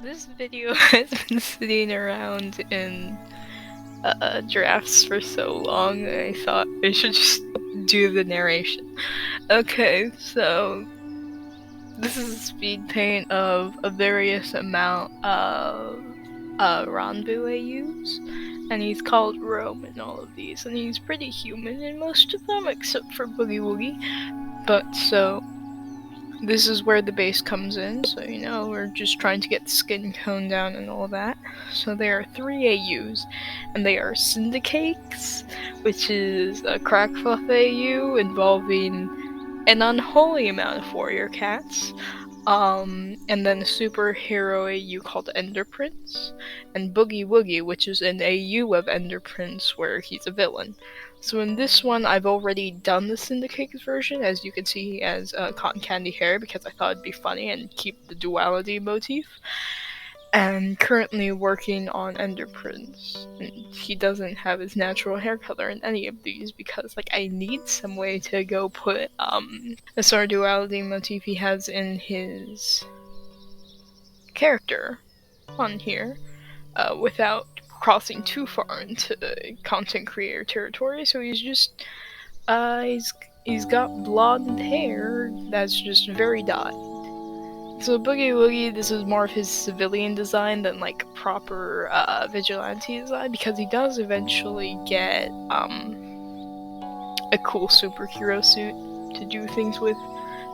this video has been sitting around in drafts for so long, I thought I should just do the narration. Okay, so this is a speed paint of a various amount of Ranbu I use, and he's called Rome in all of these, and he's pretty human in most of them except for Boogie Woogie. But so this is where the base comes in, so we're just trying to get the skin tone down and all that. So there are 3 AUs, and they are Syndicates, which is a crack fluff AU involving an unholy amount of warrior cats, and then a superhero AU called Ender Prince, and Boogie Woogie, which is an AU of Ender Prince where he's a villain. So in this one, I've already done the Syndicates version. As you can see, he has cotton candy hair because I thought it'd be funny and keep the duality motif. And currently working on Ender Prince. And he doesn't have his natural hair color in any of these because I need some way to go put the sort of duality motif he has in his character on here without crossing too far into content creator territory. So he's just he's got blonde hair that's just very dyed. So Boogie Woogie, this is more of his civilian design than proper vigilante design, because he does eventually get a cool superhero suit to do things with,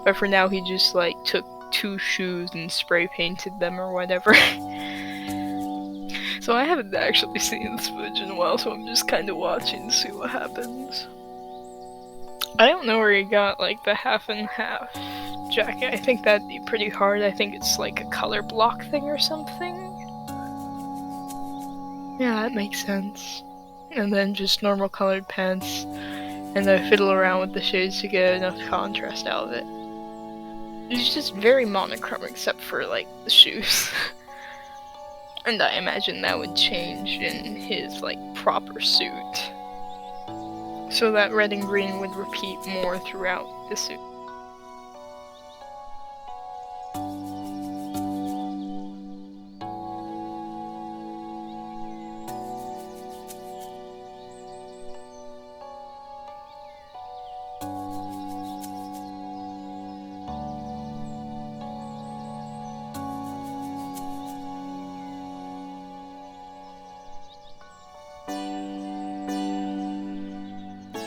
but for now he just took 2 shoes and spray painted them or whatever. So I haven't actually seen this footage in a while, so I'm just kind of watching to see what happens. I don't know where he got the half and half jacket. I think that'd be pretty hard. I think it's a color block thing or something. Yeah, that makes sense. And then just normal colored pants, and I fiddle around with the shades to get enough contrast out of it. It's just very monochrome except for the shoes. And I imagine that would change in his proper suit. So that red and green would repeat more throughout the suit.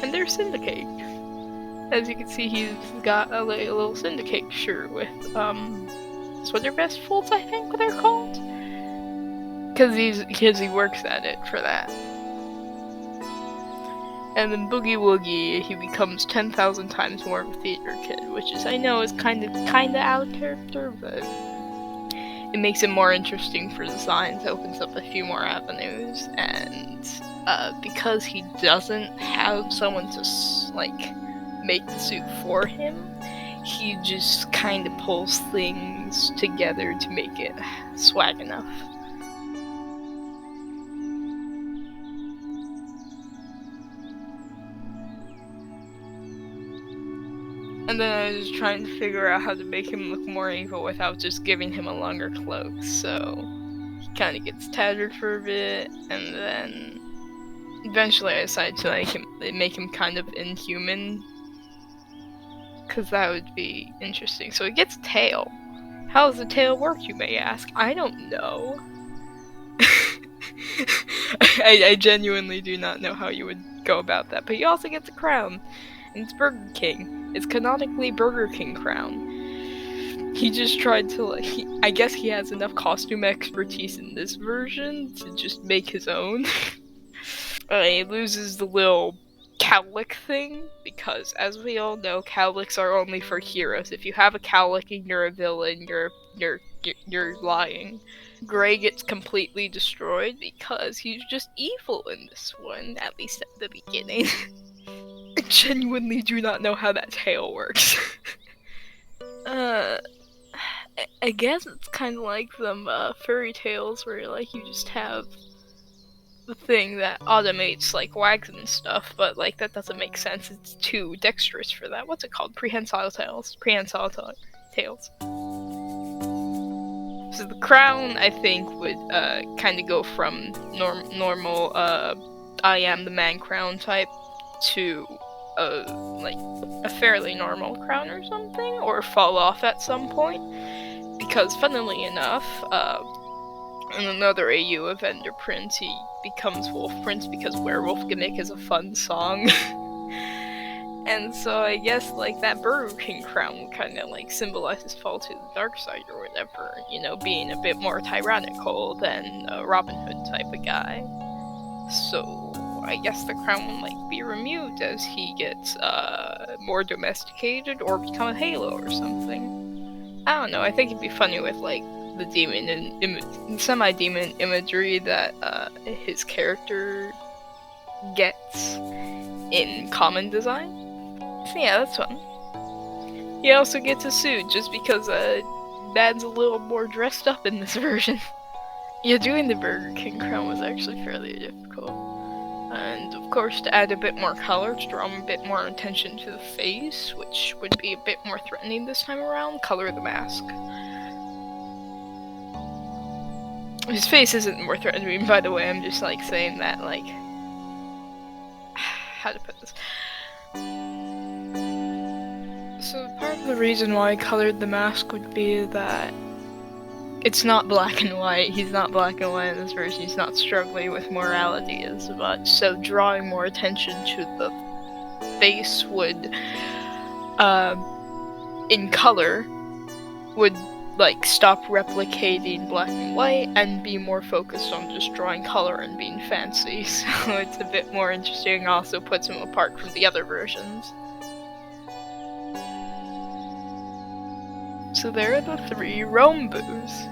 And they're Syndicate. As you can see, he's got a little Syndicate shirt with sweater vest folds, I think they're called, because he works at it for that. And then Boogie Woogie, he becomes 10,000 times more of a theater kid, which is, I know, is kind of out of character, but it makes it more interesting for designs. Opens up a few more avenues, and because he doesn't have someone to make the suit for him, he just kind of pulls things together to make it swag enough. And then I was trying to figure out how to make him look more evil without just giving him a longer cloak, so he kind of gets tattered for a bit, and then eventually I decided to make him kind of inhuman, because that would be interesting. So he gets a tail. How does the tail work, you may ask? I don't know. I genuinely do not know how you would go about that, but he also gets a crown, and it's Burger King. It's canonically Burger King crown. He just tried to, I guess he has enough costume expertise in this version to just make his own. He loses the little cowlick thing, because as we all know, cowlicks are only for heroes. If you have a cowlick and you're a villain, you're lying. Gray gets completely destroyed because he's just evil in this one, at least at the beginning. I genuinely do not know how that tail works. I guess it's kind of like them fairy tales where you just have the thing that automates wags and stuff, but that doesn't make sense. It's too dexterous for that. What's it called? Prehensile tails. So the crown, I think, would kind of go from normal I am the man crown type to like a fairly normal crown or something, or fall off at some point. Because funnily enough, in another AU of Ender Prince, he becomes Wolf Prince because Werewolf Gimmick is a fun song. And so I guess like that Burger King crown would kind of like symbolize his fall to the dark side or whatever, you know, being a bit more tyrannical than a Robin Hood type of guy. So I guess the crown would like be removed as he gets more domesticated or become a Halo or something. I don't know. I think it'd be funny with like the demon and semi-demon imagery that his character gets in common design. So yeah, that's fun. He also gets a suit just because Dad's a little more dressed up in this version. Yeah, doing the Burger King crown was actually fairly difficult. And of course, to add a bit more color, to draw a bit more attention to the face, which would be a bit more threatening this time around, color the mask. His face isn't more threatening, by the way, I'm just like saying that, like, how to put this. So part of the reason why I colored the mask would be that it's not black and white. He's not black and white in this version. He's not struggling with morality as much. So drawing more attention to the face would, in color, would like stop replicating black and white and be more focused on just drawing color and being fancy. So it's a bit more interesting. Also puts him apart from the other versions. So there are the 3 romeboos.